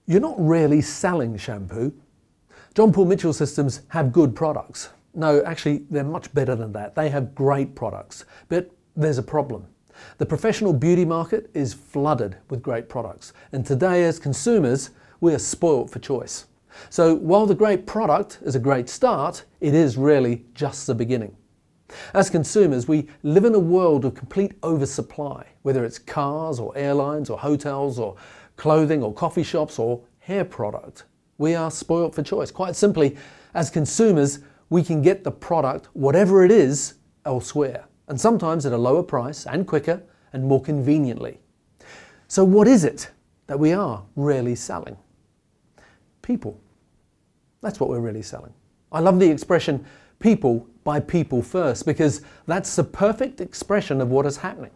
You're not really selling shampoo. John Paul Mitchell Systems have good products. No, actually, they're much better than that. They have great products, but there's a problem. The professional beauty market is flooded with great products, and today as consumers, we are spoilt for choice. So while the great product is a great start, it is really just the beginning. As consumers, we live in a world of complete oversupply, whether it's cars or airlines or hotels or clothing or coffee shops or hair product. We are spoilt for choice. Quite simply, as consumers, we can get the product, whatever it is, elsewhere, and sometimes at a lower price and quicker and more conveniently. So what is it that we are really selling? People. That's what we're really selling. I love the expression, people buy people first, because that's the perfect expression of what is happening.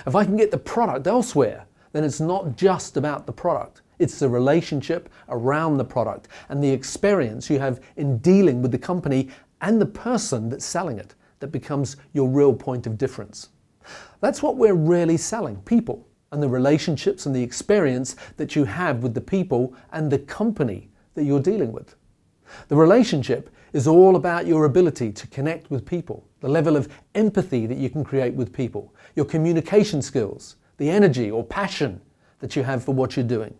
If I can get the product elsewhere, then it's not just about the product. It's the relationship around the product and the experience you have in dealing with the company and the person that's selling it that becomes your real point of difference. That's what we're really selling, people, and the relationships and the experience that you have with the people and the company that you're dealing with. The relationship is all about your ability to connect with people, the level of empathy that you can create with people, your communication skills, the energy or passion that you have for what you're doing.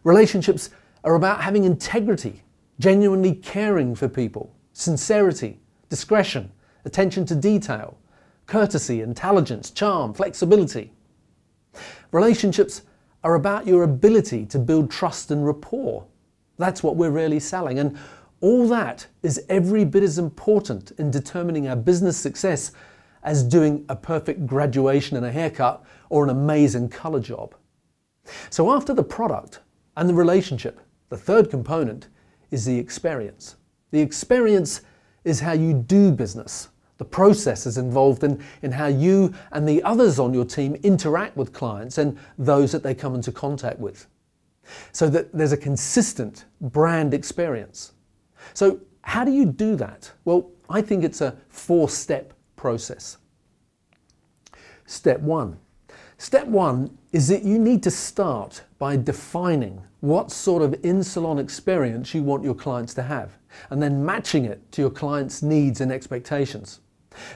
Relationships are about having integrity, genuinely caring for people, sincerity, discretion, attention to detail, courtesy, intelligence, charm, flexibility. Relationships are about your ability to build trust and rapport. That's what we're really selling, and all that is every bit as important in determining our business success as doing a perfect graduation and a haircut or an amazing colour job. So after the product and the relationship, the third component is the experience. The experience is how you do business, the processes involved in how you and the others on your team interact with clients and those that they come into contact with, so that there's a consistent brand experience. So how do you do that? Well, I think it's a 4-step process. Step one. Step one is that you need to start by defining what sort of in-salon experience you want your clients to have, and then matching it to your clients' needs and expectations.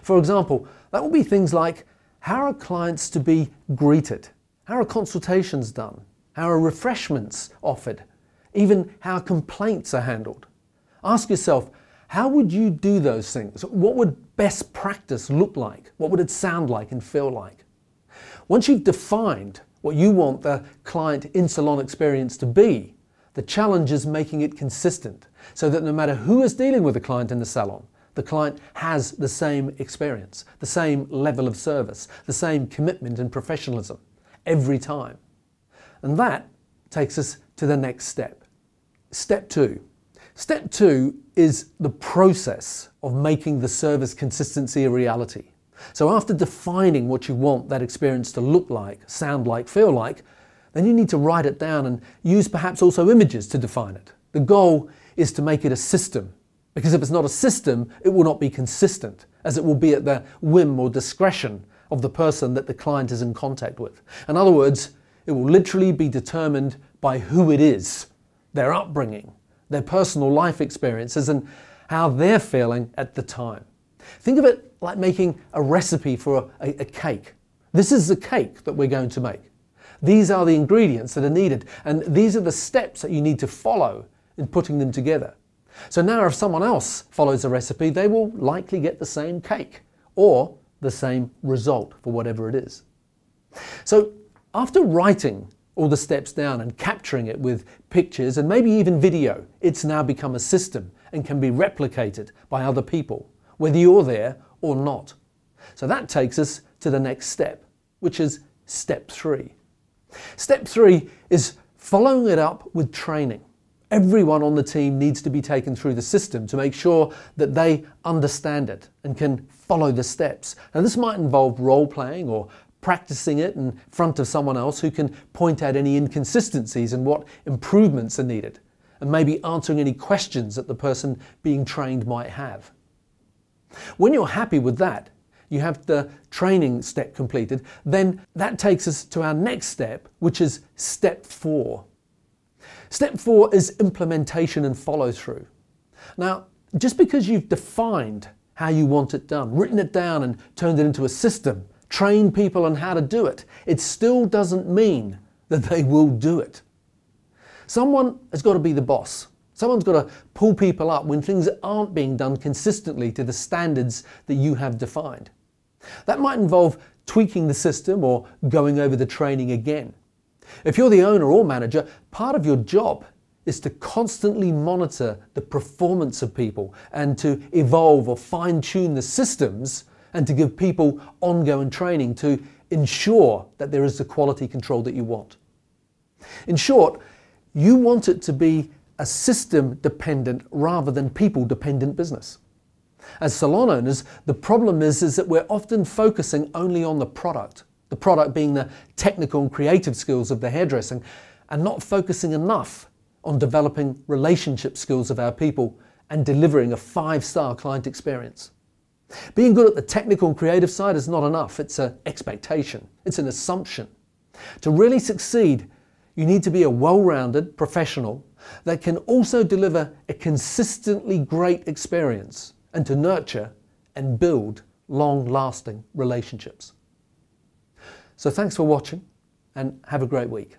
For example, that will be things like, how are clients to be greeted? How are consultations done? How are refreshments offered? Even how complaints are handled. Ask yourself, how would you do those things? What would best practice look like? What would it sound like and feel like? Once you've defined what you want the client in-salon experience to be, the challenge is making it consistent so that no matter who is dealing with the client in the salon, the client has the same experience, the same level of service, the same commitment and professionalism every time. And that takes us to the next step. Step two. Step two is the process of making the service consistency a reality. So after defining what you want that experience to look like, sound like, feel like, then you need to write it down and use perhaps also images to define it. The goal is to make it a system, because if it's not a system, it will not be consistent, as it will be at the whim or discretion of the person that the client is in contact with. In other words, it will literally be determined by who it is, their upbringing, their personal life experiences, and how they're feeling at the time. Think of it like making a recipe for a cake. This is the cake that we're going to make. These are the ingredients that are needed, and these are the steps that you need to follow in putting them together. So now if someone else follows the recipe, they will likely get the same cake or the same result for whatever it is. So after writing all the steps down and capturing it with pictures and maybe even video, it's now become a system and can be replicated by other people, whether you're there or not. So that takes us to the next step, which is step three. Step three is following it up with training. Everyone on the team needs to be taken through the system to make sure that they understand it and can follow the steps. Now this might involve role playing or practicing it in front of someone else who can point out any inconsistencies and what improvements are needed, and maybe answering any questions that the person being trained might have. When you're happy with that, you have the training step completed, then that takes us to our next step, which is step 4. Step 4 is implementation and follow through. Now, just because you've defined how you want it done, written it down and turned it into a system, trained people on how to do it, it still doesn't mean that they will do it. Someone has got to be the boss. Someone's got to pull people up when things aren't being done consistently to the standards that you have defined. That might involve tweaking the system or going over the training again. If you're the owner or manager, part of your job is to constantly monitor the performance of people and to evolve or fine-tune the systems and to give people ongoing training to ensure that there is the quality control that you want. In short, you want it to be a system-dependent rather than people-dependent business. As salon owners, the problem is that we're often focusing only on the product being the technical and creative skills of the hairdressing, and not focusing enough on developing relationship skills of our people and delivering a 5-star client experience. Being good at the technical and creative side is not enough. It's an expectation. It's an assumption. To really succeed, you need to be a well-rounded professional that can also deliver a consistently great experience and to nurture and build long-lasting relationships. So thanks for watching and have a great week.